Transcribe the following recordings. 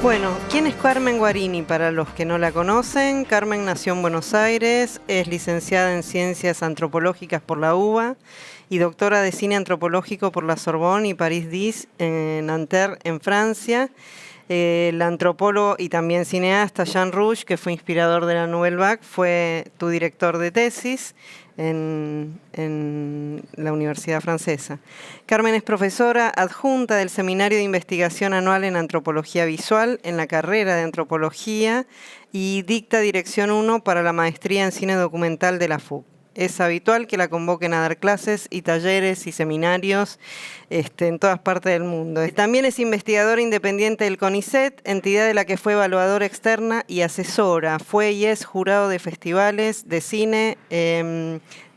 Bueno, ¿quién es Carmen Guarini? Para los que no la conocen, Carmen nació en Buenos Aires, es licenciada en Ciencias Antropológicas por la UBA y doctora de Cine Antropológico por la Sorbonne y París-X en Nanterre, en Francia. El antropólogo y también cineasta Jean Rouch, que fue inspirador de la Nouvelle Vague, fue tu director de tesis en la Universidad Francesa. Carmen es profesora adjunta del Seminario de Investigación Anual en Antropología Visual en la carrera de Antropología y dicta Dirección 1 para la Maestría en Cine Documental de la FUC. Es habitual que la convoquen a dar clases y talleres y seminarios en todas partes del mundo. También es investigadora independiente del CONICET, entidad de la que fue evaluadora externa y asesora. Fue y es jurado de festivales de cine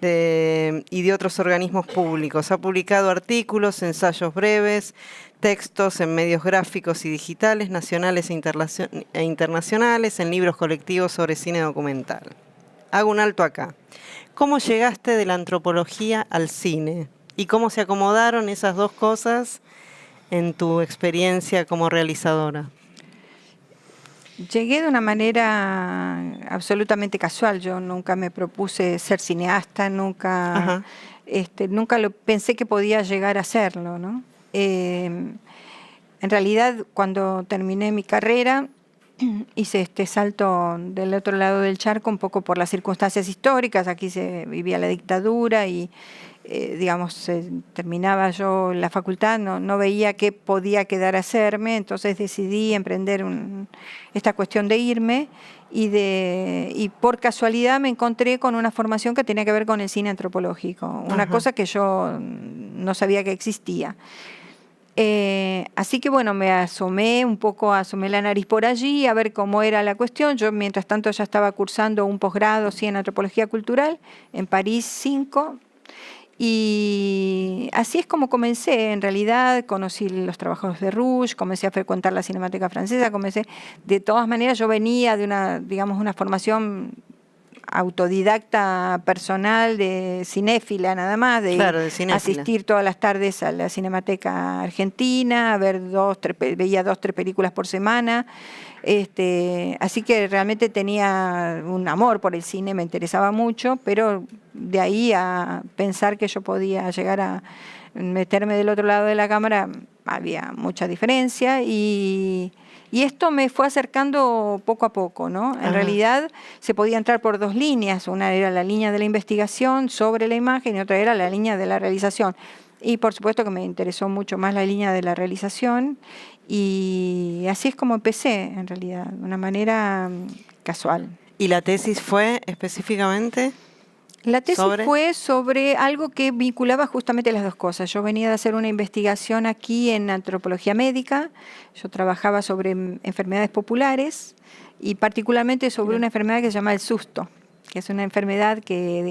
y de otros organismos públicos. Ha publicado artículos, ensayos breves, textos en medios gráficos y digitales, nacionales e internacionales, en libros colectivos sobre cine documental. Hago un alto acá. ¿Cómo llegaste de la antropología al cine? ¿Y cómo se acomodaron esas dos cosas en tu experiencia como realizadora? Llegué de una manera absolutamente casual. Yo nunca me propuse ser cineasta, nunca pensé que podía llegar a serlo, ¿no? En realidad, cuando terminé mi carrera, hice este salto del otro lado del charco un poco por las circunstancias históricas. Aquí se vivía la dictadura y, terminaba yo la facultad, no veía qué podía quedar a hacerme, entonces decidí emprender esta cuestión de irme y por casualidad me encontré con una formación que tenía que ver con el cine antropológico, una cosa que yo no sabía que existía. Así que bueno, me asomé la nariz por allí a ver cómo era la cuestión. Yo mientras tanto ya estaba cursando un posgrado en antropología cultural en París 5 y así es como comencé. En realidad conocí los trabajos de Rouch, comencé a frecuentar la Cinemateca Francesa, de todas maneras yo venía de una formación autodidacta personal de cinéfila nada más, de asistir todas las tardes a la Cinemateca Argentina, a ver veía 2 o 3 películas por semana, así que realmente tenía un amor por el cine, me interesaba mucho, pero de ahí a pensar que yo podía llegar a meterme del otro lado de la cámara había mucha diferencia y esto me fue acercando poco a poco, ¿no? En realidad se podía entrar por 2 líneas. Una era la línea de la investigación sobre la imagen y otra era la línea de la realización. Y por supuesto que me interesó mucho más la línea de la realización y así es como empecé, en realidad, de una manera casual. ¿Y la tesis fue específicamente? La tesis fue sobre algo que vinculaba justamente las dos cosas. Yo venía de hacer una investigación aquí en antropología médica. Yo trabajaba sobre enfermedades populares y particularmente sobre una enfermedad que se llama el susto, que es una enfermedad que,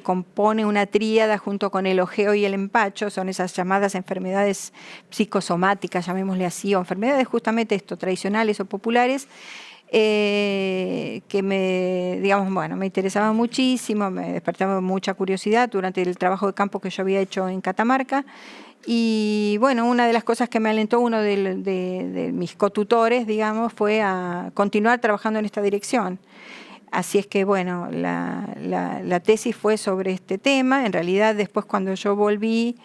compone una tríada junto con el ojeo y el empacho. Son esas llamadas enfermedades psicosomáticas, llamémosle así, o enfermedades justamente tradicionales o populares, que me interesaba muchísimo, me despertaba mucha curiosidad durante el trabajo de campo que yo había hecho en Catamarca. Y bueno, una de las cosas que me alentó uno de mis cotutores, fue a continuar trabajando en esta dirección. Así es que bueno, la tesis fue sobre este tema. En realidad después cuando yo volví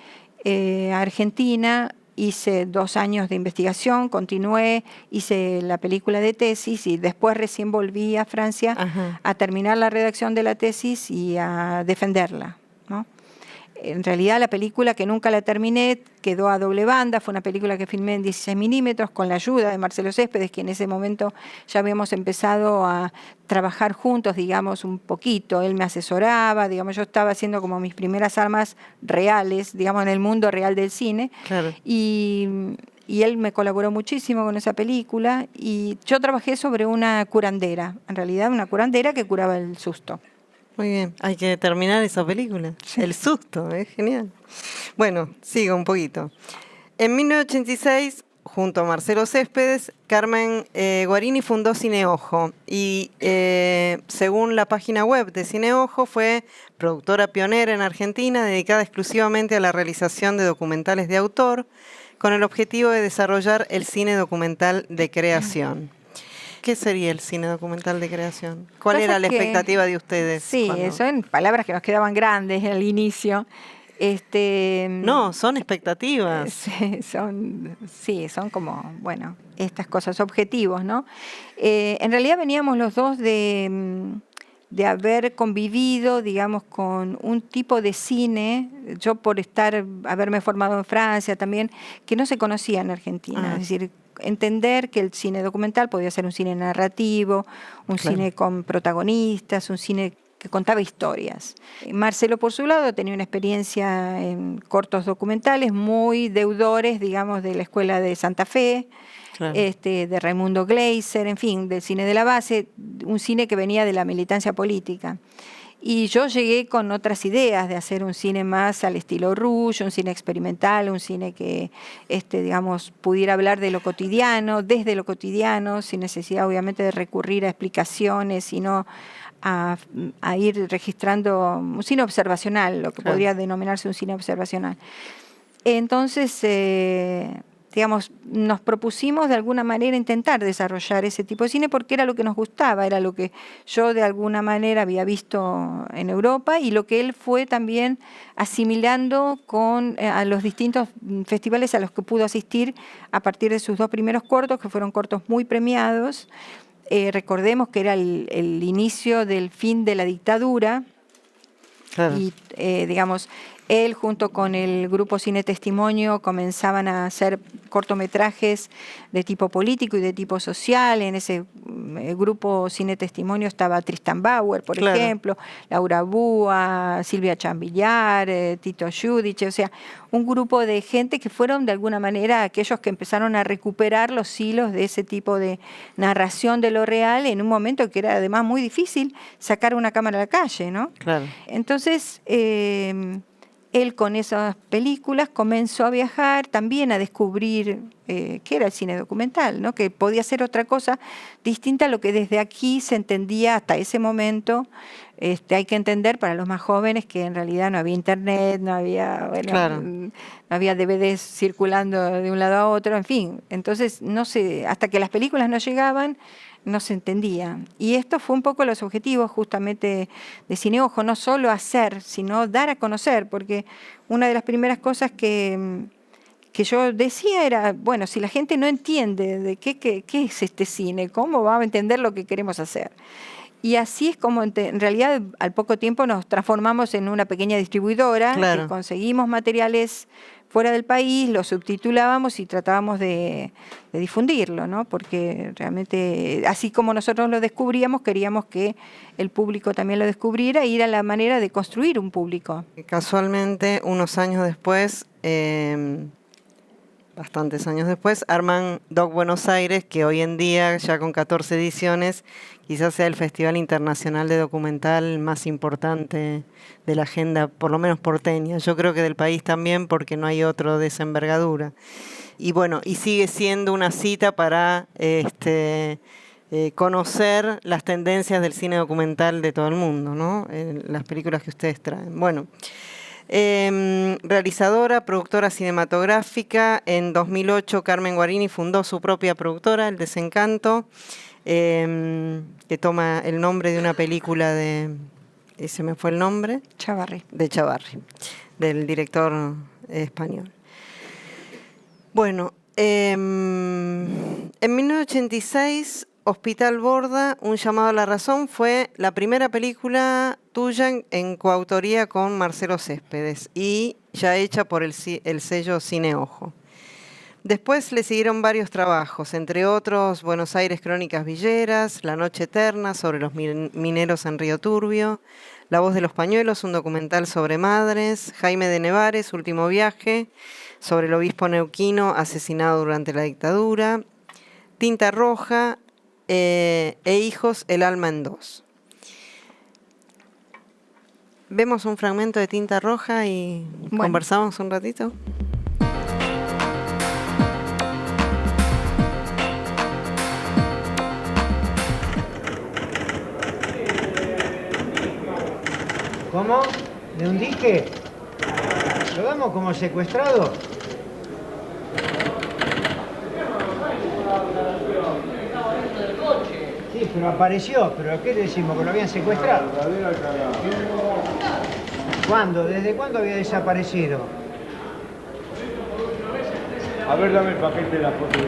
a Argentina, hice 2 años de investigación, continué, hice la película de tesis y después recién volví a Francia a terminar la redacción de la tesis y a defenderla, ¿no? En realidad la película, que nunca la terminé, quedó a doble banda. Fue una película que filmé en 16 milímetros con la ayuda de Marcelo Céspedes, que en ese momento ya habíamos empezado a trabajar juntos, un poquito. Él me asesoraba, yo estaba haciendo como mis primeras armas reales, en el mundo real del cine. Claro. Y él me colaboró muchísimo con esa película y yo trabajé sobre una curandera, en realidad una curandera que curaba el susto. Muy bien, hay que terminar esa película. Sí. El susto, es genial. Bueno, sigo un poquito. En 1986, junto a Marcelo Céspedes, Carmen Guarini fundó Cineojo y según la página web de Cineojo fue productora pionera en Argentina dedicada exclusivamente a la realización de documentales de autor, con el objetivo de desarrollar el cine documental de creación. ¿Qué sería el cine documental de creación? ¿Cuál era la expectativa de ustedes? Sí, son palabras que nos quedaban grandes al inicio. No, son expectativas. Son como, bueno, estas cosas, objetivos, ¿no? En realidad veníamos los dos de haber convivido, digamos, con un tipo de cine, yo por haberme formado en Francia también, que no se conocía en Argentina. Es decir, entender que el cine documental podía ser un cine narrativo, un cine con protagonistas, un cine que contaba historias. Marcelo, por su lado, tenía una experiencia en cortos documentales muy deudores, digamos, de la Escuela de Santa Fe, de Raimundo Gleiser, en fin, del cine de la base, un cine que venía de la militancia política. Y yo llegué con otras ideas de hacer un cine más al estilo Rouge, un cine experimental, un cine que, digamos, pudiera hablar de lo cotidiano, desde lo cotidiano, sin necesidad obviamente de recurrir a explicaciones, sino a ir registrando un cine observacional, lo que podría denominarse un cine observacional. Entonces, digamos, nos propusimos de alguna manera intentar desarrollar ese tipo de cine porque era lo que nos gustaba, era lo que yo de alguna manera había visto en Europa y lo que él fue también asimilando a los distintos festivales a los que pudo asistir a partir de sus 2 primeros cortos, que fueron cortos muy premiados. Recordemos que era el inicio del fin de la dictadura. Claro. Y, digamos, él junto con el grupo Cine Testimonio comenzaban a hacer cortometrajes de tipo político y de tipo social. En ese grupo Cine Testimonio estaba Tristan Bauer, por ejemplo, Laura Búa, Silvia Chambillar, Tito Giudice, o sea, un grupo de gente que fueron de alguna manera aquellos que empezaron a recuperar los hilos de ese tipo de narración de lo real en un momento que era además muy difícil sacar una cámara a la calle, ¿no? Claro. Entonces, él con esas películas comenzó a viajar, también a descubrir qué era el cine documental, ¿no? Que podía ser otra cosa distinta a lo que desde aquí se entendía hasta ese momento. Hay que entender para los más jóvenes que en realidad no había internet, no había, no había DVDs circulando de un lado a otro, en fin. Entonces, hasta que las películas no llegaban, no se entendía. Y esto fue un poco los objetivos justamente de Cineojo, no solo hacer, sino dar a conocer, porque una de las primeras cosas que yo decía era, bueno, si la gente no entiende de qué es este cine, ¿cómo va a entender lo que queremos hacer? Y así es como en realidad al poco tiempo nos transformamos en una pequeña distribuidora, que conseguimos materiales fuera del país, lo subtitulábamos y tratábamos de difundirlo, ¿no? Porque realmente, así como nosotros lo descubríamos, queríamos que el público también lo descubriera y era la manera de construir un público. Casualmente, unos años después, bastantes años después, arman Doc Buenos Aires, que hoy en día, ya con 14 ediciones, quizás sea el festival internacional de documental más importante de la agenda, por lo menos porteña. Yo creo que del país también, porque no hay otro de esa envergadura. Y bueno, y sigue siendo una cita para conocer las tendencias del cine documental de todo el mundo, ¿no? Las películas que ustedes traen. Bueno, realizadora, productora cinematográfica. En 2008 Carmen Guarini fundó su propia productora, El Desencanto, que toma el nombre de una película se me fue el nombre. De Chavarri, del director español. Bueno, en 1986, Hospital Borda, Un llamado a la razón, fue la primera película tuya en coautoría con Marcelo Céspedes y ya hecha por el sello Cineojo. Después le siguieron varios trabajos, entre otros Buenos Aires Crónicas Villeras, La Noche Eterna, sobre los mineros en Río Turbio, La Voz de los Pañuelos, un documental sobre madres, Jaime de Nevares, Último Viaje, sobre el obispo neuquino asesinado durante la dictadura, Tinta Roja e Hijos, El alma en dos. Vemos un fragmento de Tinta Roja y conversamos un ratito. ¿Cómo? ¿De un dique? ¿Lo damos como secuestrado? Pero apareció, ¿pero qué le decimos? ¿Que lo habían secuestrado? ¿Cuándo? ¿Desde cuándo había desaparecido? A ver, dame el paquete de la foto.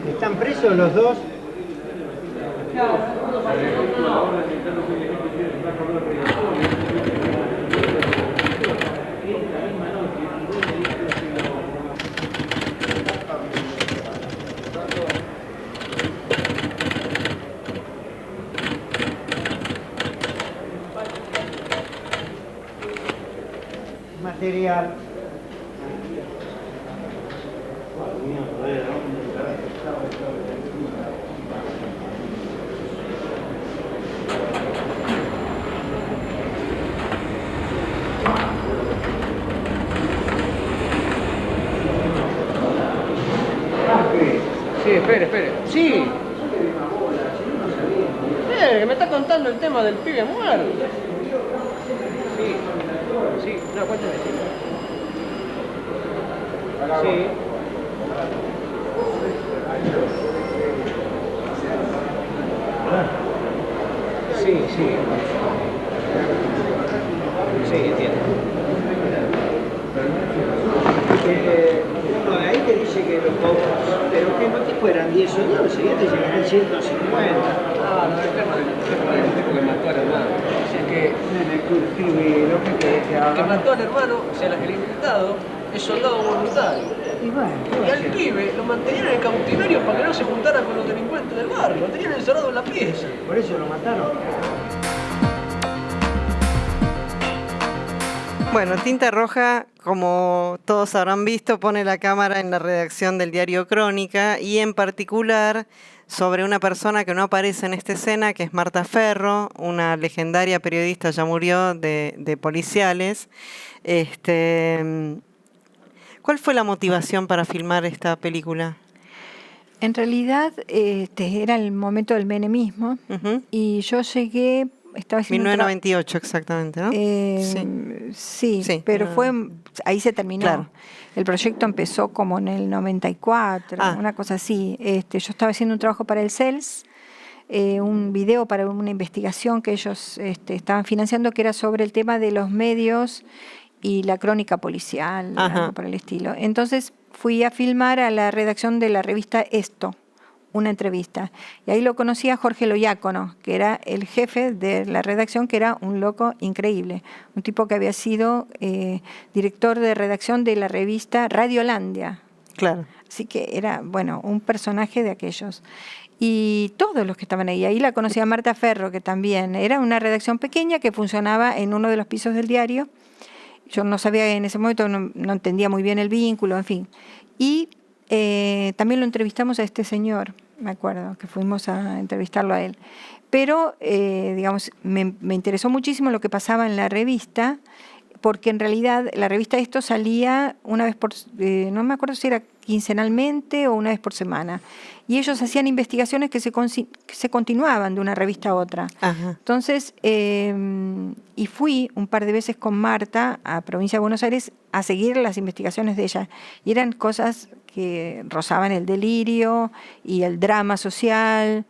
¿Están presos los dos? Material. Sí, espere. Sí. Que me está contando el tema del pibe muerto. Sí, no, cuéntame. Sí. Sí, entiendo. Uno de ahí te dice que los cobros, pero que no te fueran 10 o 12, ya te llegarán 150. Ah, no, el tema del tipo que mató al hermano. O sea que que mató al hermano, o sea, el infiltrado, es soldado voluntario. Y al pibe lo mantenían en el cautiverio para que no se juntara con los delincuentes del barrio. Lo tenían encerrado en la pieza. Por eso lo mataron. Bueno, Tinta Roja, como todos habrán visto, pone la cámara en la redacción del diario Crónica y en particular sobre una persona que no aparece en esta escena, que es Marta Ferro, una legendaria periodista, ya murió, de policiales. ¿Cuál fue la motivación para filmar esta película? En realidad era el momento del menemismo Ujú. y yo llegué, estaba haciendo 1998 exactamente, ¿no? sí, pero ahí se terminó. Claro. El proyecto empezó como en el 94, una cosa así. Yo estaba haciendo un trabajo para el CELS, un video para una investigación que ellos estaban financiando, que era sobre el tema de los medios y la crónica policial, Ajá. algo por el estilo. Entonces fui a filmar a la redacción de la revista Esto, una entrevista. Y ahí lo conocí a Jorge Loiácono, que era el jefe de la redacción, que era un loco increíble. Un tipo que había sido director de redacción de la revista Radiolandia. Claro. Así que era, bueno, un personaje de aquellos. Y todos los que estaban ahí. Ahí la conocí a Marta Ferro, que también era una redacción pequeña que funcionaba en uno de los pisos del diario. Yo no sabía en ese momento, no entendía muy bien el vínculo, en fin. Y también lo entrevistamos a este señor, me acuerdo, que fuimos a entrevistarlo a él. Pero, digamos, me interesó muchísimo lo que pasaba en la revista, porque en realidad la revista Esto salía una vez por, no me acuerdo si era quincenalmente o una vez por semana. Y ellos hacían investigaciones que se continuaban de una revista a otra. Ajá. Entonces, y fui un par de veces con Marta a Provincia de Buenos Aires a seguir las investigaciones de ella. Y eran cosas que rozaban el delirio y el drama social.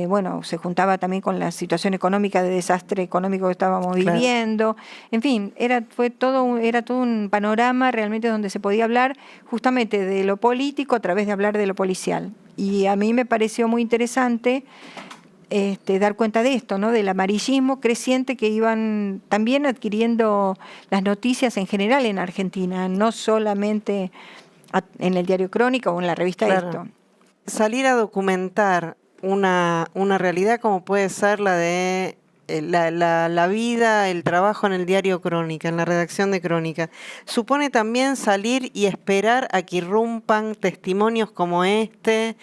Bueno, se juntaba también con la situación económica, de desastre económico que estábamos viviendo. En fin, era todo un panorama realmente donde se podía hablar justamente de lo político a través de hablar de lo policial. Y a mí me pareció muy interesante dar cuenta de esto, ¿no? Del amarillismo creciente que iban también adquiriendo las noticias en general en Argentina, no solamente en el diario Crónica o en la revista Esto. Salir a documentar una realidad como puede ser la de la vida, el trabajo en el diario Crónica, en la redacción de Crónica, supone también salir y esperar a que irrumpan testimonios como este,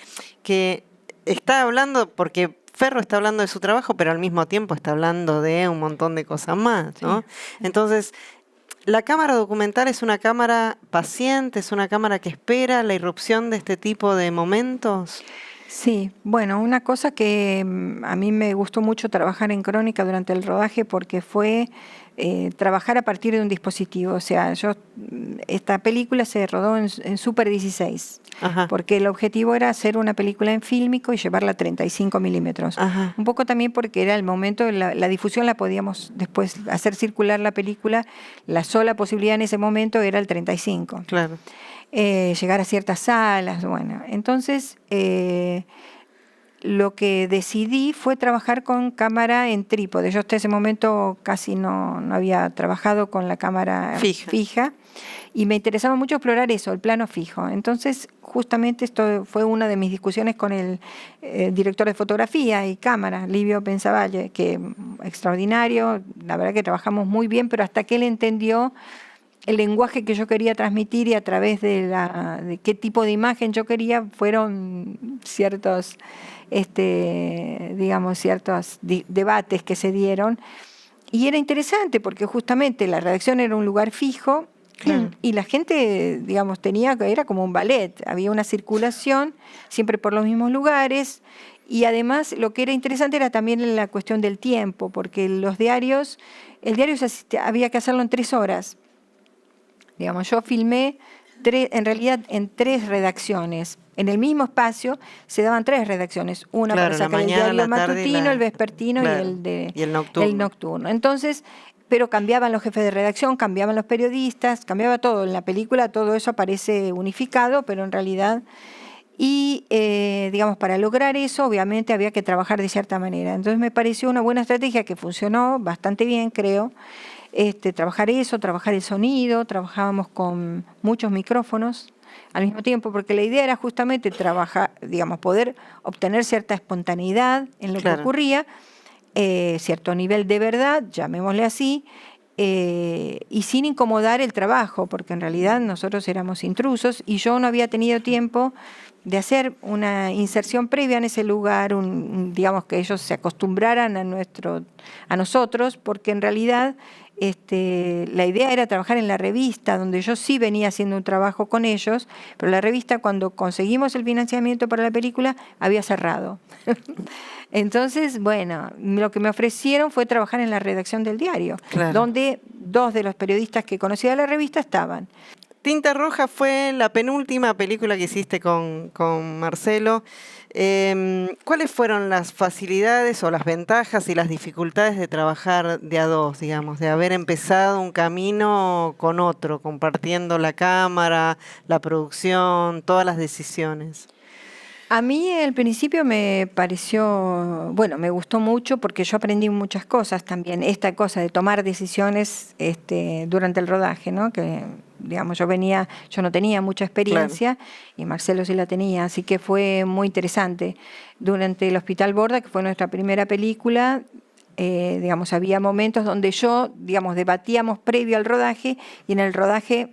que está hablando, porque Ferro está hablando de su trabajo, pero al mismo tiempo está hablando de un montón de cosas más, ¿no? Sí. Entonces, ¿La cámara documental es una cámara paciente, es una cámara que espera la irrupción de este tipo de momentos? Sí, bueno, una cosa que a mí me gustó mucho trabajar en Crónica durante el rodaje porque fue trabajar a partir de un dispositivo. O sea, esta película se rodó en Super 16, Ajá. porque el objetivo era hacer una película en fílmico y llevarla a 35 milímetros. Ajá. Un poco también porque era el momento, la difusión la podíamos después hacer circular la película, la sola posibilidad en ese momento era el 35. Claro. Llegar a ciertas salas, bueno. Entonces, lo que decidí fue trabajar con cámara en trípode. Yo hasta ese momento casi no había trabajado con la cámara fija y me interesaba mucho explorar eso, el plano fijo. Entonces, justamente esto fue una de mis discusiones con el director de fotografía y cámara, Livio Pensavalle, que extraordinario, la verdad que trabajamos muy bien, pero hasta que él entendió el lenguaje que yo quería transmitir y a través de qué tipo de imagen yo quería, fueron ciertos, ciertos debates que se dieron. Y era interesante porque justamente la redacción era un lugar fijo. Claro. Y la gente, digamos, era como un ballet, había una circulación siempre por los mismos lugares. Y además lo que era interesante era también la cuestión del tiempo, porque el diario había que hacerlo en 3 horas. Digamos, yo filmé en realidad en 3 redacciones. En el mismo espacio se daban 3 redacciones. Una claro, para sacar el diario matutino, el vespertino claro, y el nocturno. El nocturno. Entonces, pero cambiaban los jefes de redacción, cambiaban los periodistas, cambiaba todo. En la película todo eso aparece unificado, pero en realidad... Y, digamos, para lograr eso, obviamente había que trabajar de cierta manera. Entonces me pareció una buena estrategia que funcionó bastante bien, creo. Trabajar eso, trabajar el sonido, trabajábamos con muchos micrófonos al mismo tiempo, porque la idea era justamente trabajar, digamos, poder obtener cierta espontaneidad en lo que ocurría, cierto nivel de verdad, llamémosle así, y sin incomodar el trabajo, porque en realidad nosotros éramos intrusos y yo no había tenido tiempo de hacer una inserción previa en ese lugar, digamos que ellos se acostumbraran a nosotros, porque en realidad la idea era trabajar en la revista, donde yo sí venía haciendo un trabajo con ellos, pero la revista, cuando conseguimos el financiamiento para la película, había cerrado. Entonces, bueno, lo que me ofrecieron fue trabajar en la redacción del diario, donde 2 de los periodistas que conocía de la revista estaban. Tinta Roja fue la penúltima película que hiciste con Marcelo. ¿Cuáles fueron las facilidades o las ventajas y las dificultades de trabajar de a 2, digamos, de haber empezado un camino con otro, compartiendo la cámara, la producción, todas las decisiones? A mí al principio me pareció, bueno, me gustó mucho porque yo aprendí muchas cosas también, esta cosa de tomar decisiones durante el rodaje, ¿no? Que, digamos, yo no tenía mucha experiencia y Marcelo sí la tenía, así que fue muy interesante. Durante El Hospital Borda, que fue nuestra primera película, digamos, había momentos donde debatíamos previo al rodaje y en el rodaje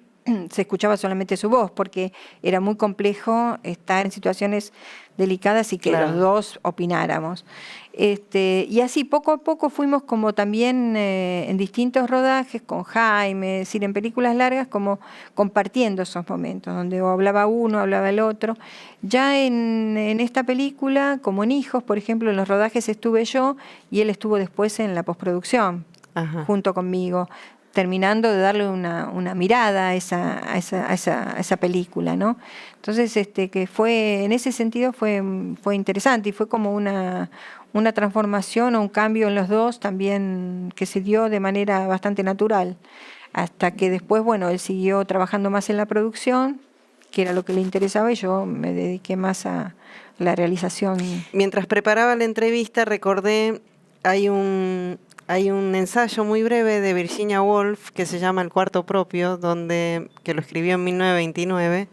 se escuchaba solamente su voz, porque era muy complejo estar en situaciones delicadas y que los 2 opináramos. Y así poco a poco fuimos como también en distintos rodajes con Jaime, es decir, en películas largas, como compartiendo esos momentos, donde hablaba uno, hablaba el otro. Ya en esta película, como en Hijos, por ejemplo, en los rodajes estuve yo y él estuvo después en la postproducción, junto conmigo, terminando de darle una mirada a esa película, ¿no? Entonces, que fue, en ese sentido fue interesante y fue como una transformación o un cambio en los 2 también que se dio de manera bastante natural, hasta que después, bueno, él siguió trabajando más en la producción, que era lo que le interesaba, y yo me dediqué más a la realización. Mientras preparaba la entrevista recordé, hay un ensayo muy breve de Virginia Woolf que se llama El cuarto propio, que lo escribió en 1929,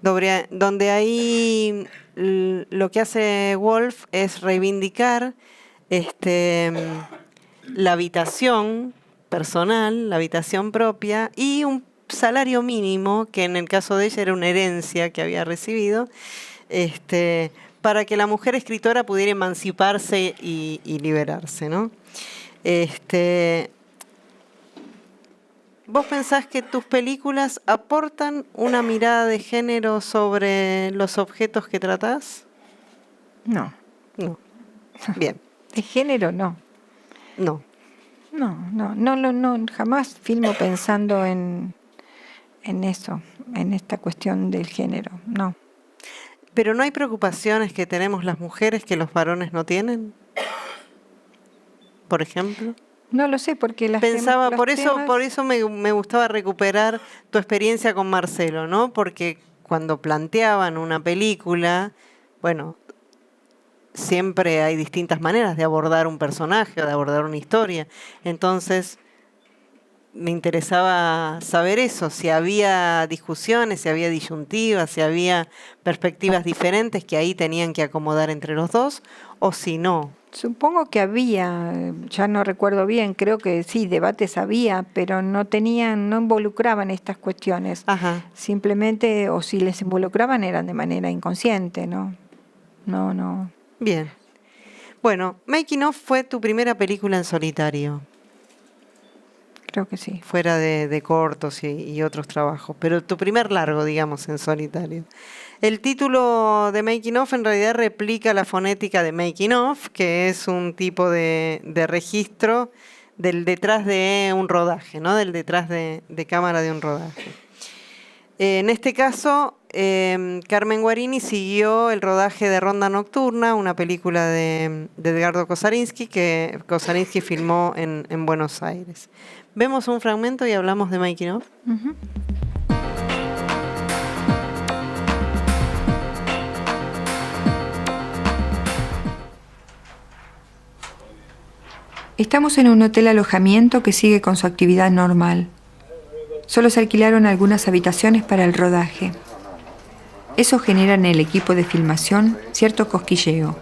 donde ahí lo que hace Woolf es reivindicar la habitación personal, la habitación propia y un salario mínimo, que en el caso de ella era una herencia que había recibido, para que la mujer escritora pudiera emanciparse y liberarse, ¿no? ¿Vos pensás que tus películas aportan una mirada de género sobre los objetos que tratás? No. No. Bien. De género, no. No. No, jamás filmo pensando en eso, en esta cuestión del género, no. ¿Pero no hay preocupaciones que tenemos las mujeres que los varones no tienen? Por ejemplo. No lo sé, porque Pensaba, los por temas... eso me gustaba recuperar tu experiencia con Marcelo, ¿no? Porque cuando planteaban una película, bueno, siempre hay distintas maneras de abordar un personaje o de abordar una historia. Entonces, me interesaba saber eso, si había discusiones, si había disyuntivas, si había perspectivas diferentes que ahí tenían que acomodar entre los dos, o si no. Supongo que había, ya no recuerdo bien, creo que sí, debates había, pero no involucraban estas cuestiones. Ajá. Simplemente, o si les involucraban, eran de manera inconsciente, ¿no? No. Bien. Bueno, Making Of fue tu primera película en solitario. Creo que sí. Fuera de cortos y otros trabajos, pero tu primer largo, digamos, en solitario. El título de Making Of en realidad replica la fonética de Making Of, que es un tipo de registro del detrás de un rodaje, ¿no? Del detrás de cámara de un rodaje. En este caso, Carmen Guarini siguió el rodaje de Ronda Nocturna, una película de Edgardo Kosarinski, que Kosarinski filmó en Buenos Aires. Vemos un fragmento y hablamos de Making Of. Uh-huh. Estamos en un hotel alojamiento que sigue con su actividad normal. Solo se alquilaron algunas habitaciones para el rodaje. Eso genera en el equipo de filmación cierto cosquilleo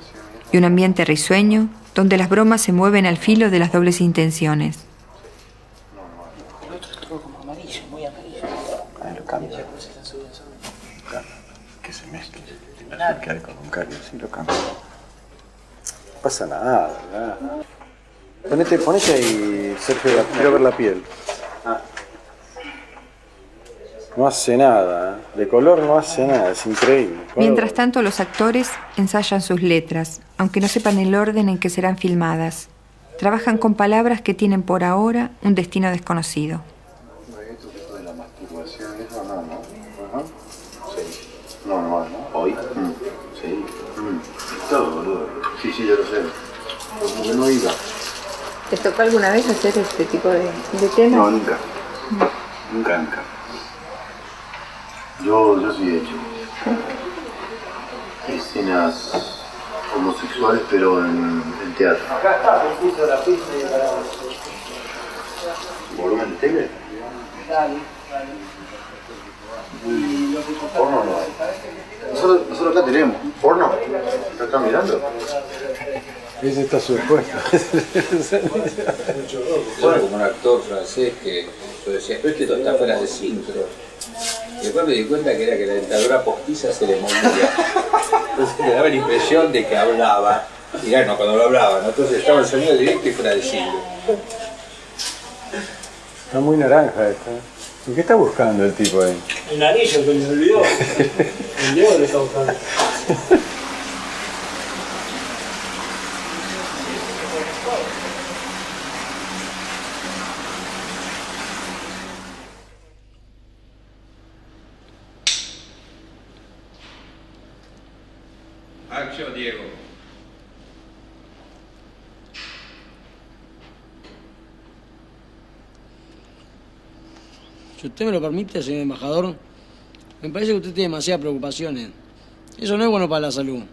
y un ambiente risueño donde las bromas se mueven al filo de las dobles intenciones. El otro es todo como amarillo, muy amarillo. Ahí lo cambia. Que se mezcle. Que con un cambio, así lo cambia. No pasa nada, ¿verdad? Ponete ahí, Sergio, quiero ver la piel. No hace nada, de color no hace nada, es increíble. Mientras tanto, los actores ensayan sus letras, aunque no sepan el orden en que serán filmadas. Trabajan con palabras que tienen por ahora un destino desconocido. ¿Esto de la masturbación, eso no? Ajá. Sí. Normal, ¿no? ¿Hoy? Sí. Todo, boludo. Sí, yo lo sé. Como que no iba. ¿Te tocó alguna vez hacer este tipo de temas? No, nunca. Nunca. Yo sí he hecho escenas homosexuales, pero en teatro. Acá está, me puso la pista y para... ¿Volumen de tele? Dale. Porno no hay. Nosotros acá tenemos. ¿Porno? ¿Está acá mirando? Ese está supuesto. Yo como un actor francés que yo decía, pero esto está fuera de sincro. Y después me di cuenta que era que la dentadura postiza se le movía. Entonces me daba la impresión de que hablaba. Y no, cuando lo hablaba, ¿no? Entonces estaba el sonido directo y fuera de sincro. Está muy naranja esta. ¿Y qué está buscando el tipo ahí? El anillo que me olvidó. El Diego lo está buscando. Acción, Diego. Si usted me lo permite, señor embajador, me parece que usted tiene demasiadas preocupaciones. Eso no es bueno para la salud.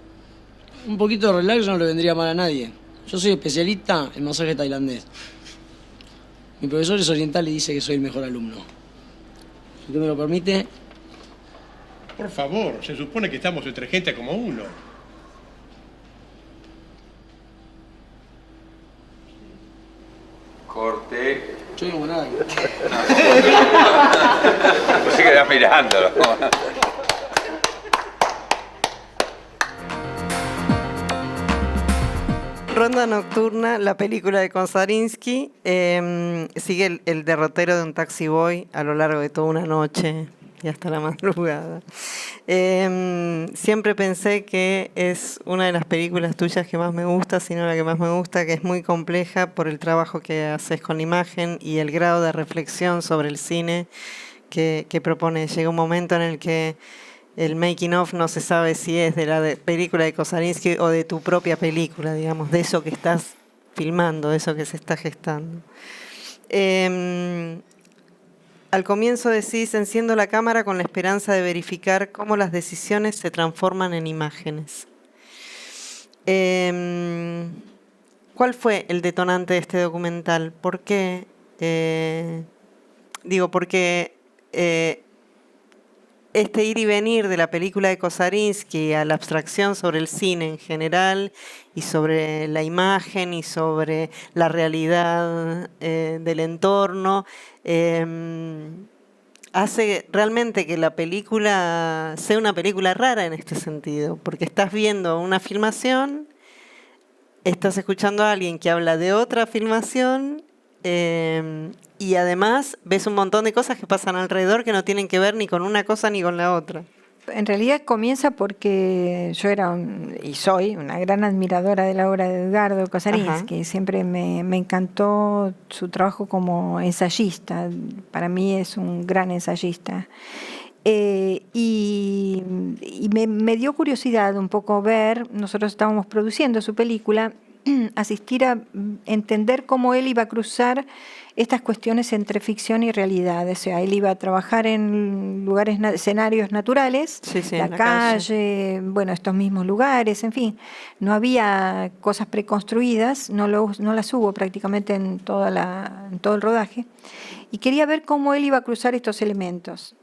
Un poquito de relax no le vendría mal a nadie. Yo soy especialista en masaje tailandés. Mi profesor es oriental y dice que soy el mejor alumno. Si usted me lo permite... Por favor, se supone que estamos entre gente como uno. Corte. Yo no digo nada. Pues se queda mirándolo. Ronda Nocturna, la película de Kosarinsky, sigue el derrotero de un taxi boy a lo largo de toda una noche y hasta la madrugada. Siempre pensé que es una de las películas tuyas que más me gusta, si no la que más me gusta, que es muy compleja por el trabajo que haces con la imagen y el grado de reflexión sobre el cine que propone. Llega un momento en el que el making of no se sabe si es de la película de Kosarinsky o de tu propia película, digamos, de eso que estás filmando, de eso que se está gestando. Al comienzo decís, enciendo la cámara con la esperanza de verificar cómo las decisiones se transforman en imágenes. ¿Cuál fue el detonante de este documental? ¿Por qué? Porque este ir y venir de la película de Kosarinsky a la abstracción sobre el cine en general y sobre la imagen y sobre la realidad del entorno hace realmente que la película sea una película rara en este sentido, porque estás viendo una filmación, estás escuchando a alguien que habla de otra filmación y además ves un montón de cosas que pasan alrededor que no tienen que ver ni con una cosa ni con la otra. En realidad comienza porque yo era y soy una gran admiradora de la obra de Edgardo Kosarinsky. Siempre me encantó su trabajo como ensayista. Para mí es un gran ensayista. Y me dio curiosidad un poco ver, nosotros estábamos produciendo su película, asistir a entender cómo él iba a cruzar estas cuestiones entre ficción y realidad. O sea, él iba a trabajar en lugares, escenarios naturales, la calle, bueno, estos mismos lugares, en fin. No había cosas preconstruidas, no las hubo prácticamente en todo el rodaje. Y quería ver cómo él iba a cruzar estos elementos,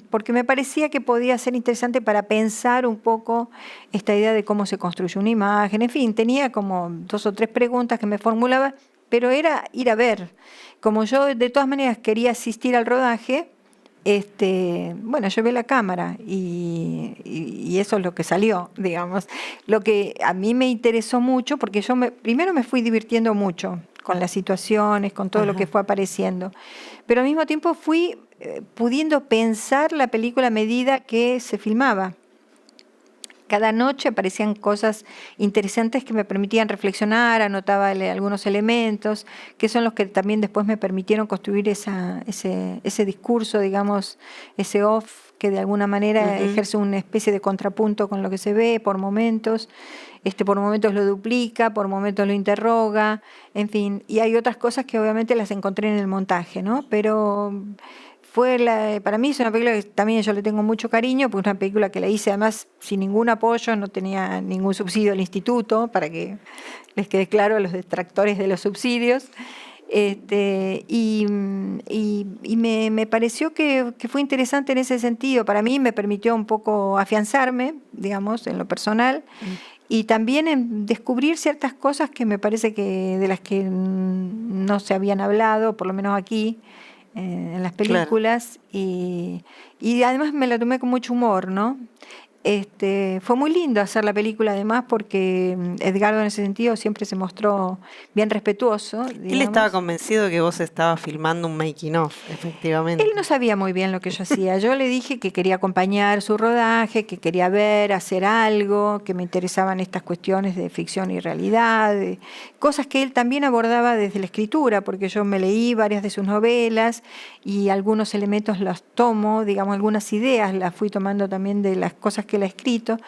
porque me parecía que podía ser interesante para pensar un poco esta idea de cómo se construye una imagen. En fin, tenía como 2 o 3 preguntas que me formulaba, pero era ir a ver. Como yo de todas maneras quería asistir al rodaje, llevé la cámara y eso es lo que salió, digamos. Lo que a mí me interesó mucho, porque yo primero me fui divirtiendo mucho con las situaciones, con todo lo que fue apareciendo, pero al mismo tiempo fui pudiendo pensar la película a medida que se filmaba. Cada noche aparecían cosas interesantes que me permitían reflexionar, anotaba algunos elementos, que son los que también después me permitieron construir ese discurso, digamos, ese off, que de alguna manera ejerce una especie de contrapunto con lo que se ve por momentos. Por momentos lo duplica, por momentos lo interroga, en fin. Y hay otras cosas que obviamente las encontré en el montaje, ¿no? Pero para mí es una película que también yo le tengo mucho cariño, porque es una película que la hice además sin ningún apoyo, no tenía ningún subsidio del instituto, para que les quede claro a los detractores de los subsidios. Me pareció que fue interesante en ese sentido. Para mí me permitió un poco afianzarme, digamos, en lo personal, y también en descubrir ciertas cosas que me parece que de las que no se habían hablado, por lo menos aquí, en las películas, claro. Y además me la tomé con mucho humor, ¿no? Fue muy lindo hacer la película además porque Edgardo en ese sentido siempre se mostró bien respetuoso. Digamos. Él estaba convencido de que vos estabas filmando un making of, efectivamente. Él no sabía muy bien lo que yo hacía. Yo le dije que quería acompañar su rodaje, que quería hacer algo, que me interesaban estas cuestiones de ficción y realidad, cosas que él también abordaba desde la escritura, porque yo me leí varias de sus novelas y algunos elementos los tomo, digamos, algunas ideas las fui tomando también de las cosas que él ha escrito,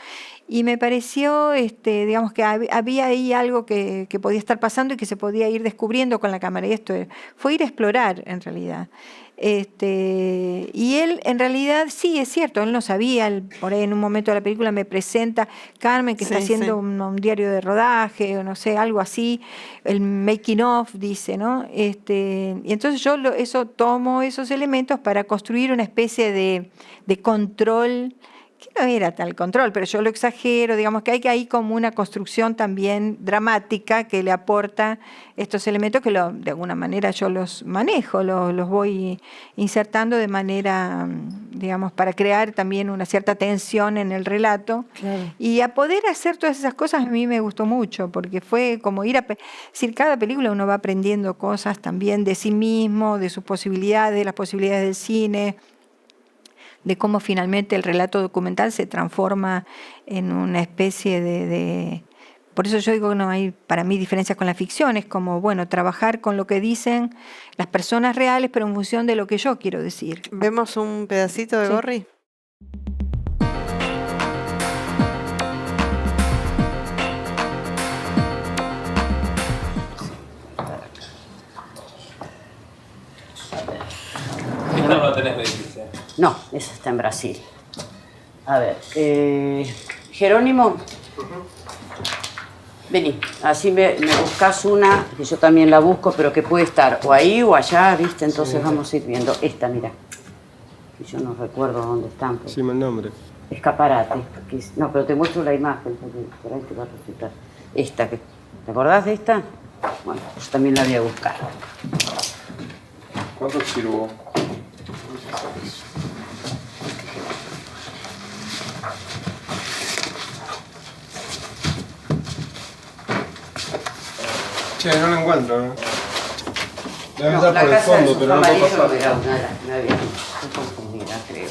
y me pareció, digamos, que había ahí algo que podía estar pasando y que se podía ir descubriendo con la cámara, y esto fue ir a explorar en realidad. Y él en realidad, sí, es cierto, él no sabía, por ahí en un momento de la película me presenta Carmen que está haciendo un diario de rodaje, o no sé, algo así, el making of, dice, ¿no? Y entonces yo tomo esos elementos para construir una especie de control que no era tal control, pero yo lo exagero, digamos que hay como una construcción también dramática que le aporta estos elementos que de alguna manera yo los manejo, los voy insertando de manera, digamos, para crear también una cierta tensión en el relato. Claro. Y a poder hacer todas esas cosas a mí me gustó mucho, porque fue como es decir, cada película uno va aprendiendo cosas también de sí mismo, de sus posibilidades, de las posibilidades del cine, de cómo finalmente el relato documental se transforma en una especie de... Por eso yo digo que no hay para mí diferencias con la ficción, es como, bueno, trabajar con lo que dicen las personas reales, pero en función de lo que yo quiero decir. ¿Vemos un pedacito de Sí. Gorri? Esta no la tenés, me dijiste. No, esa está en Brasil. A ver, Jerónimo, vení, así me buscas una, que yo también la busco, pero que puede estar o ahí o allá, ¿viste? Entonces vamos a ir viendo. Esta, mira. Yo no recuerdo dónde están. Sí, el nombre. Escaparate. No, pero te muestro la imagen, porque por ahí te va a resultar. Esta, ¿te acordás de esta? Bueno, yo también la voy a buscar. ¿Cuánto sirvo? Che, no la encuentro, ¿eh? Debe No, estar la por el casa del fondo, pero no amarillo puedo pasar. era una de las que me había confundida, creo.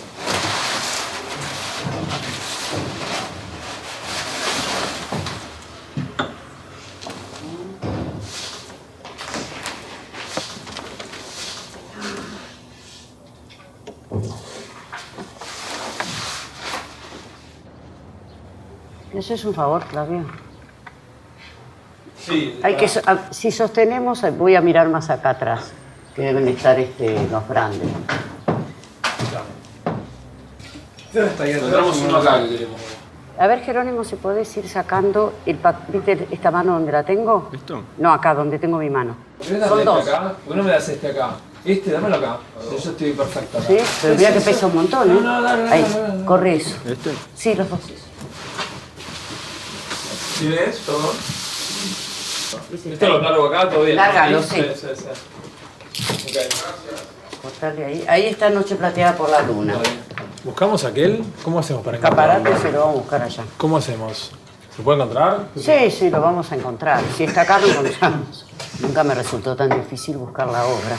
¿Me haces un favor, Claudia? Sí. Hay que, si sostenemos, voy a mirar más acá atrás, que deben estar los grandes. Encontramos uno acá que queremos. A ver, Jerónimo, ¿se podés ir sacando ¿viste esta mano donde la tengo? ¿Esto? No, acá, donde tengo mi mano. ¿Querés darle Son este dos. acá? ¿Por qué no me das este acá? Este, dámelo acá. Yo estoy perfecto acá. ¿Sí? Pero mira que pesa un montón, ¿eh? No, dale, Ahí, dale, dale. corre eso. ¿Este? Sí, los dos. ¿Sí ves? Perdón. Esto lo largo acá, todo bien. Lárgalo, Sí, sí. sí. Ok. Cortarle ahí. Ahí está Noche Plateada por la Luna. Está bien. ¿Buscamos aquel? ¿Cómo hacemos para Escaparate encontrarlo? se lo vamos a buscar allá. ¿Cómo hacemos? ¿Se puede encontrar? Sí, sí, lo vamos a encontrar. Si está acá, lo encontramos. Nunca me resultó tan difícil buscar la obra.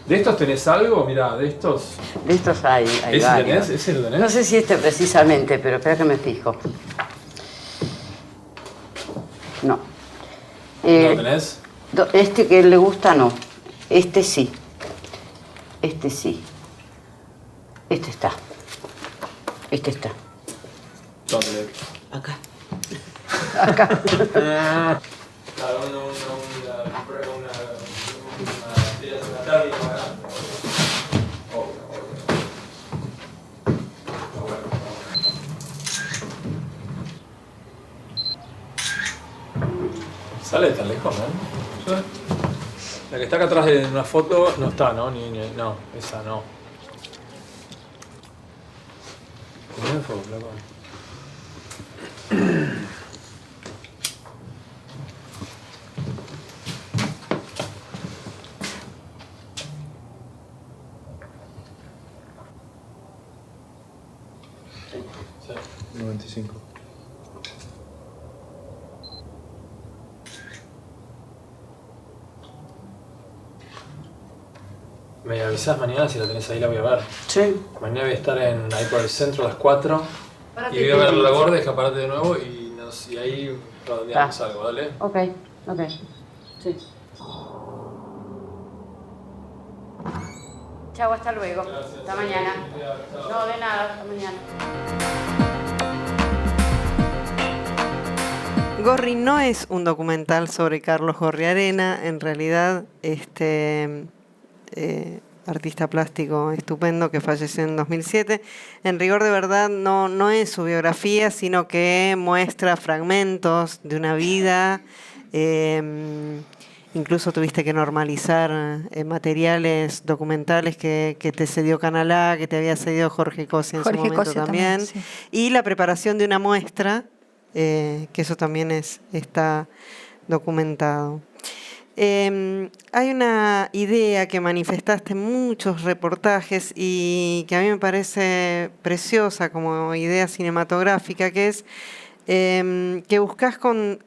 ¿De estos tenés algo? Mirá, de estos. De estos hay ¿Ese varios. tenés? ¿Ese lo tenés? No sé si este precisamente, pero espera que me fijo. No. ¿No lo tenés? Este que le gusta, no. Este sí. Este sí. Este está. Este está. ¿Dónde? Acá. Acá. Claro, una térmica. Sale tan lejos, ¿no? La que está acá atrás de una foto no está, ¿no? No, esa no. ¿Cómo es foto, loco? Sí. 95. Me avisás mañana si la tenés ahí, la voy a ver. Sí. Mañana voy a estar ahí por el centro a las 4 y voy a ver la gorda, escaparate de nuevo y ahí redondeamos algo, ¿vale? Ok, ok. Sí. Chao, hasta luego. Hasta mañana. No, de nada, hasta mañana. Gorri no es un documental sobre Carlos Gorriarena, en realidad artista plástico estupendo que falleció en 2007. En rigor de verdad no es su biografía, sino que muestra fragmentos de una vida incluso tuviste que normalizar materiales documentales que te cedió Canal A, que te había cedido Jorge Cosi en su momento también. Sí. Y la preparación de una muestra, que eso también está documentado. Hay una idea que manifestaste en muchos reportajes y que a mí me parece preciosa como idea cinematográfica, que es que buscas con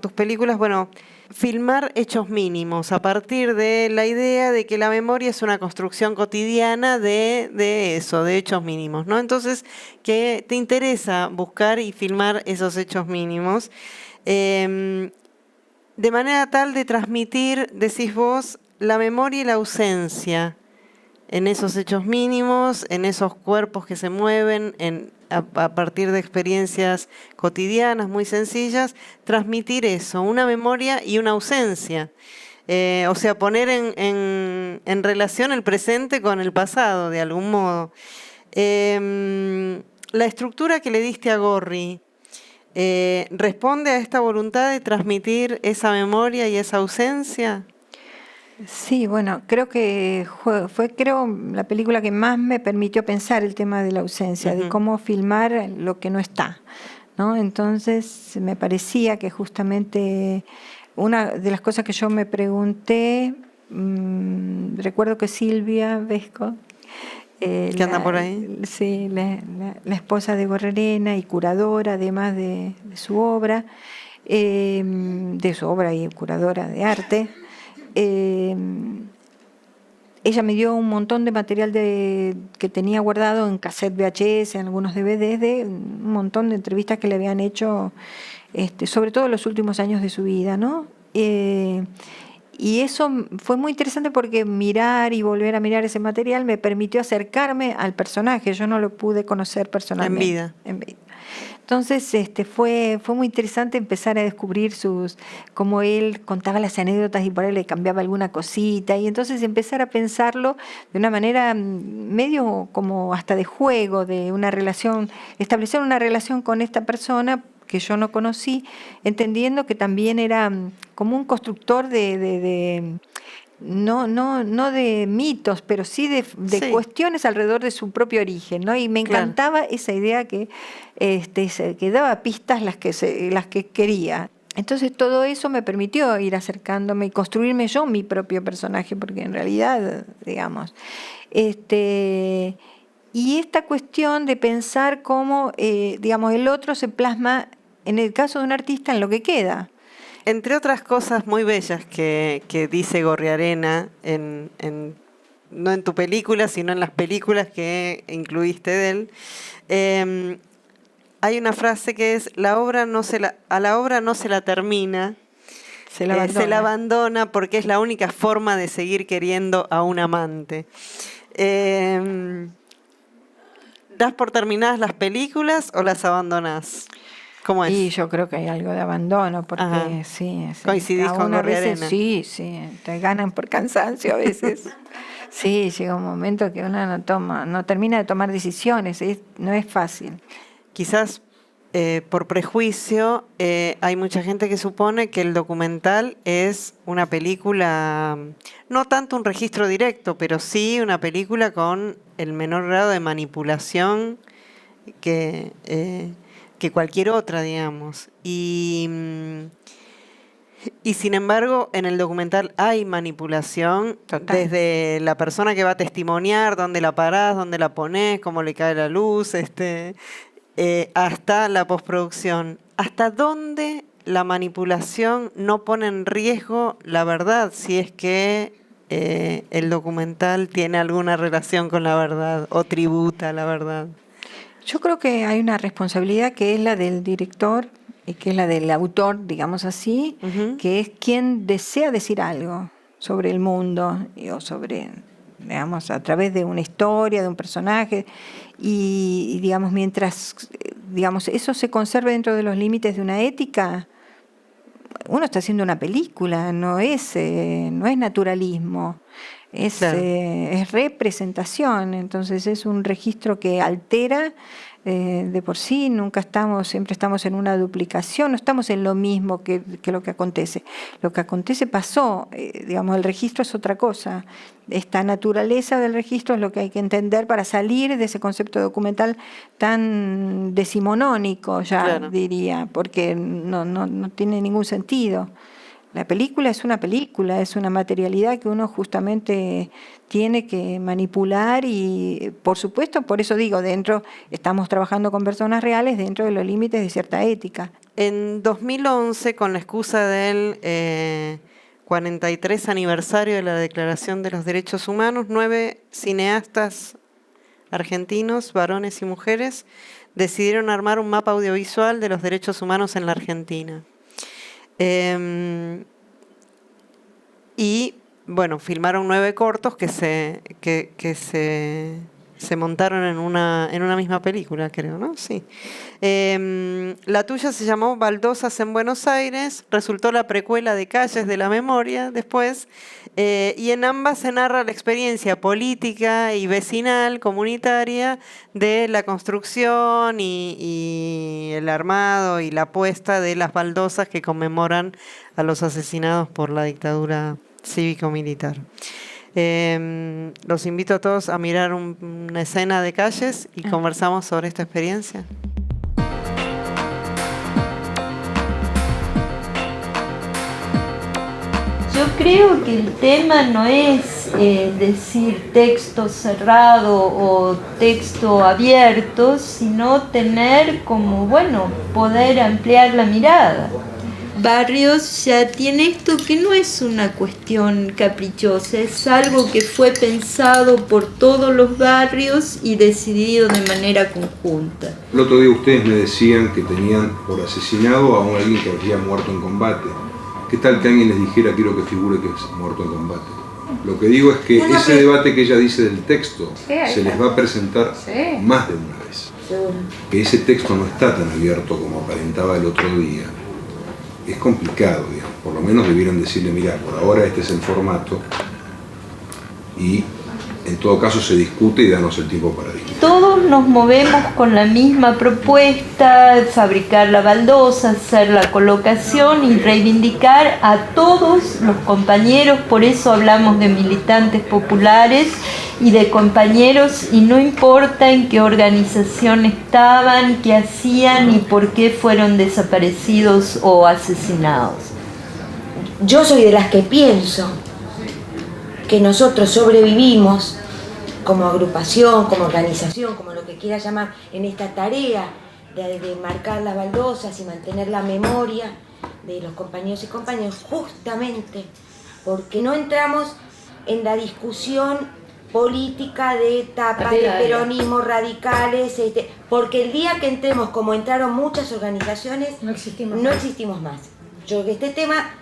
tus películas, bueno, filmar hechos mínimos a partir de la idea de que la memoria es una construcción cotidiana de eso, de hechos mínimos, ¿no? Entonces, que te interesa buscar y filmar esos hechos mínimos de manera tal de transmitir, decís vos, la memoria y la ausencia en esos hechos mínimos, en esos cuerpos que se mueven, a partir de experiencias cotidianas muy sencillas, transmitir eso, una memoria y una ausencia. O sea, poner en relación el presente con el pasado, de algún modo. La estructura que le diste a Gorri, ¿responde a esta voluntad de transmitir esa memoria y esa ausencia? Sí, bueno, creo que fue la película que más me permitió pensar el tema de la ausencia, de cómo filmar lo que no está, ¿no? Entonces me parecía que justamente una de las cosas que yo me pregunté, recuerdo que Silvia Vesco, que anda por ahí. Sí, la esposa de Gorri Arena y curadora además de su obra y curadora de arte. Ella me dio un montón de material que tenía guardado en cassette VHS, en algunos DVDs, de un montón de entrevistas que le habían hecho, sobre todo en los últimos años de su vida, ¿no? Y eso fue muy interesante porque mirar y volver a mirar ese material me permitió acercarme al personaje. Yo no lo pude conocer personalmente. En vida. Entonces fue muy interesante empezar a descubrir cómo él contaba las anécdotas y por ahí le cambiaba alguna cosita, y entonces empezar a pensarlo de una manera medio como hasta de juego, de una relación, establecer una relación con esta persona que yo no conocí, entendiendo que también era como un constructor no de mitos, pero sí de cuestiones alrededor de su propio origen, ¿no? Y me encantaba esa idea que daba pistas las que quería. Entonces todo eso me permitió ir acercándome y construirme yo mi propio personaje, porque en realidad, digamos, y esta cuestión de pensar cómo, digamos, el otro se plasma, en el caso de un artista, en lo que queda. Entre otras cosas muy bellas que dice Gorri Arena, no en tu película, sino en las películas que incluiste de él, hay una frase que es: a la obra no se la termina, se la abandona porque es la única forma de seguir queriendo a un amante. ¿Das por terminadas las películas o las abandonás? ¿Cómo es? Y yo creo que hay algo de abandono, porque sí. ¿Coincidís con Gorri Arena? Sí, te ganan por cansancio a veces. Sí, llega un momento que uno no termina de tomar decisiones, no es fácil. Quizás por prejuicio hay mucha gente que supone que el documental es una película, no tanto un registro directo, pero sí una película con el menor grado de manipulación que cualquier otra, digamos. Y sin embargo, en el documental hay manipulación. Total. Desde la persona que va a testimoniar, dónde la parás, dónde la ponés, cómo le cae la luz, hasta la postproducción. ¿Hasta dónde la manipulación no pone en riesgo la verdad, si es que el documental tiene alguna relación con la verdad o tributa a la verdad? Yo creo que hay una responsabilidad que es la del director y que es la del autor, digamos así, que es quien desea decir algo sobre el mundo o sobre, digamos, a través de una historia, de un personaje, y digamos, mientras eso se conserve dentro de los límites de una ética, uno está haciendo una película, no es naturalismo. es representación, entonces es un registro que altera de por sí, siempre estamos en una duplicación, no estamos en lo mismo que lo que acontece. Lo que acontece pasó, digamos, el registro es otra cosa. Esta naturaleza del registro es lo que hay que entender para salir de ese concepto documental tan decimonónico, ya diría, porque no tiene ningún sentido. La película es una materialidad que uno justamente tiene que manipular y, por supuesto, por eso digo, estamos trabajando con personas reales dentro de los límites de cierta ética. En 2011, con la excusa del 43 aniversario de la Declaración de los Derechos Humanos, 9 cineastas argentinos, varones y mujeres, decidieron armar un mapa audiovisual de los derechos humanos en la Argentina. Y bueno, filmaron 9 cortos que se montaron en una misma película, creo, ¿no? Sí. La tuya se llamó Baldosas en Buenos Aires, resultó la precuela de Calles de la Memoria después, y en ambas se narra la experiencia política y vecinal, comunitaria, de la construcción y el armado y la puesta de las baldosas que conmemoran a los asesinados por la dictadura cívico-militar. Los invito a todos a mirar una escena de Calles y conversamos sobre esta experiencia. Yo creo que el tema no es decir texto cerrado o texto abierto, sino tener como, poder ampliar la mirada. Barrios ya tiene esto que no es una cuestión caprichosa, es algo que fue pensado por todos los barrios y decidido de manera conjunta. El otro día ustedes me decían que tenían por asesinado a alguien que había muerto en combate. ¿Qué tal que alguien les dijera quiero que figure que es muerto en combate? Lo que digo es que ese debate que ella dice del texto se les va a presentar más de una vez. Que ese texto no está tan abierto como aparentaba el otro día. Es complicado, digamos. Por lo menos debieron decirle, mira, por ahora este es el formato y en todo caso se discute y danos el tiempo para discutir. Todos nos movemos con la misma propuesta, fabricar la baldosa, hacer la colocación y reivindicar a todos los compañeros, por eso hablamos de militantes populares y de compañeros, y no importa en qué organización estaban, qué hacían y por qué fueron desaparecidos o asesinados. Yo soy de las que pienso que nosotros sobrevivimos como agrupación, como organización, como lo que quiera llamar, en esta tarea de marcar las baldosas y mantener la memoria de los compañeros y compañeras, justamente porque no entramos en la discusión política de etapas, de peronismo, radicales, porque el día que entremos, como entraron muchas organizaciones, no existimos más. Yo creo que este tema,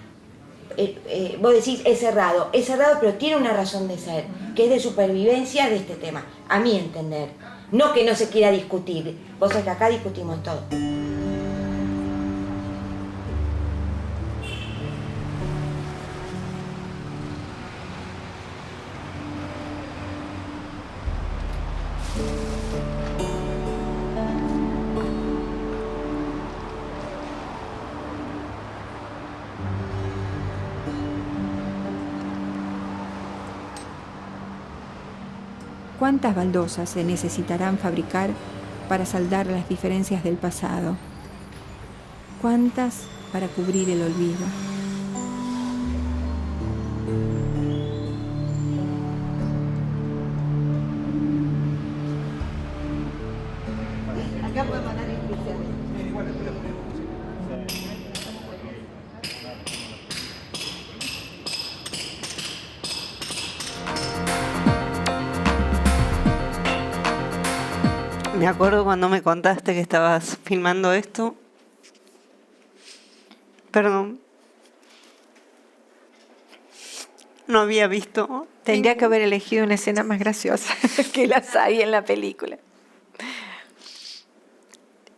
vos decís, es cerrado, pero tiene una razón de ser, que es de supervivencia de este tema, a mi entender. No que no se quiera discutir, vos sabés que acá discutimos todo. ¿Cuántas baldosas se necesitarán fabricar para saldar las diferencias del pasado? ¿Cuántas para cubrir el olvido? Acá puede mandar instrucciones. Me acuerdo cuando me contaste que estabas filmando esto. Perdón. No había visto. Tendría que haber elegido una escena más graciosa que las hay en la película.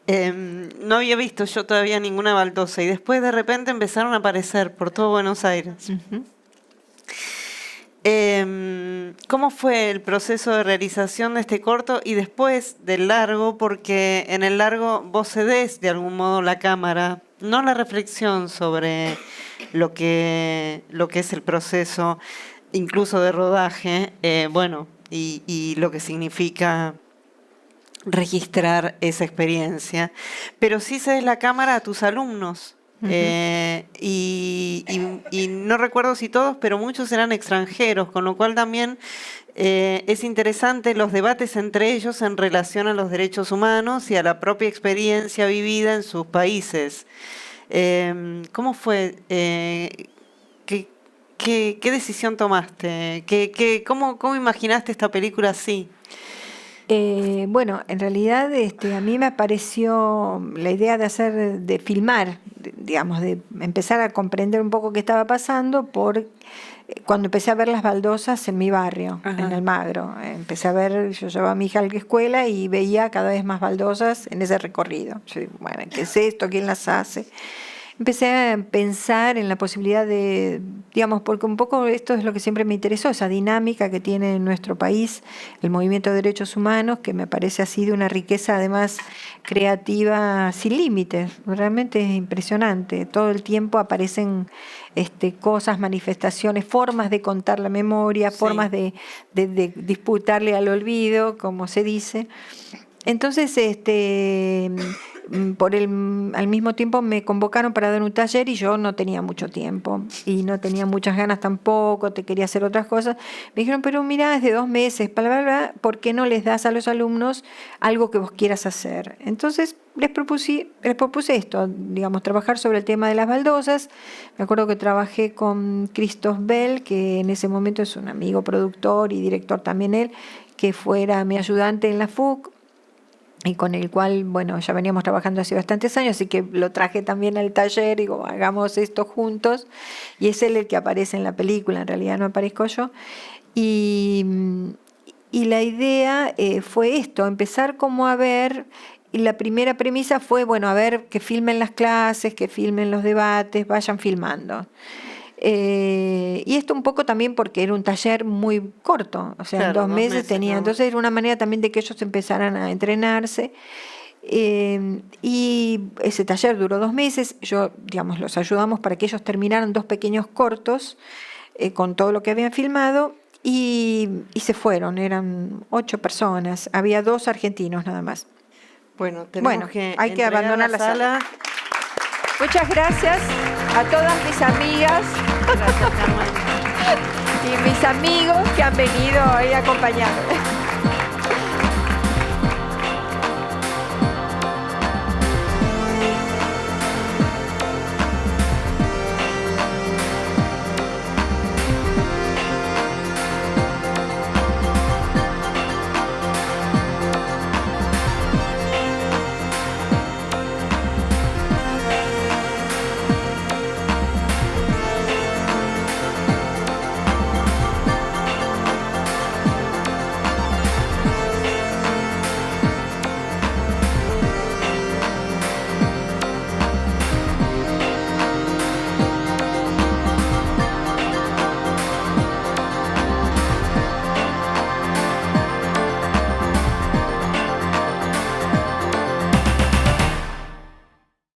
No había visto yo todavía ninguna baldosa y después de repente empezaron a aparecer por todo Buenos Aires. ¿Cómo fue el proceso de realización de este corto y después del largo? Porque en el largo vos cedés de algún modo la cámara, no la reflexión sobre lo que es el proceso, incluso de rodaje, y lo que significa registrar esa experiencia, pero sí cedes la cámara a tus alumnos. Y no recuerdo si todos, pero muchos eran extranjeros, con lo cual también es interesante los debates entre ellos en relación a los derechos humanos y a la propia experiencia vivida en sus países. ¿Cómo fue? ¿Qué decisión tomaste? ¿Cómo imaginaste esta película así? Bueno, en realidad a mí me apareció la idea de filmar, digamos, de empezar a comprender un poco qué estaba pasando cuando empecé a ver las baldosas en mi barrio, en Almagro. Empecé a ver, yo llevaba a mi hija a la escuela y veía cada vez más baldosas en ese recorrido. Yo digo, bueno, ¿qué es esto? ¿Quién las hace? Empecé a pensar en la posibilidad de, digamos, porque un poco esto es lo que siempre me interesó, esa dinámica que tiene en nuestro país el movimiento de derechos humanos, que me parece así de una riqueza además creativa sin límites. Realmente es impresionante. Todo el tiempo aparecen cosas, manifestaciones, formas de contar la memoria, formas de disputarle al olvido, como se dice. Entonces, al mismo tiempo me convocaron para dar un taller y yo no tenía mucho tiempo y no tenía muchas ganas tampoco, quería hacer otras cosas. Me dijeron, pero mirá, es de 2 meses, ¿por qué no les das a los alumnos algo que vos quieras hacer? Entonces les propuse esto, digamos, trabajar sobre el tema de las baldosas. Me acuerdo que trabajé con Christoph Bell, que en ese momento es un amigo productor y director también él, que fuera mi ayudante en la FUC, y con el cual, bueno, ya veníamos trabajando hace bastantes años, así que lo traje también al taller, digo, hagamos esto juntos, y es él el que aparece en la película, en realidad no aparezco yo, y la idea fue esto, empezar como a ver, y la primera premisa fue, bueno, a ver, que filmen las clases, que filmen los debates, vayan filmando. Y esto un poco también porque era un taller muy corto, o sea, claro, en 2 meses tenía, ¿no? Entonces era una manera también de que ellos empezaran a entrenarse, y ese taller duró 2 meses, digamos, los ayudamos para que ellos terminaran 2 pequeños cortos con todo lo que habían filmado, y se fueron, eran 8 personas, había 2 argentinos nada más. Bueno, hay que abandonar la sala. Muchas gracias a todas mis amigas y mis amigos que han venido hoy a acompañarme.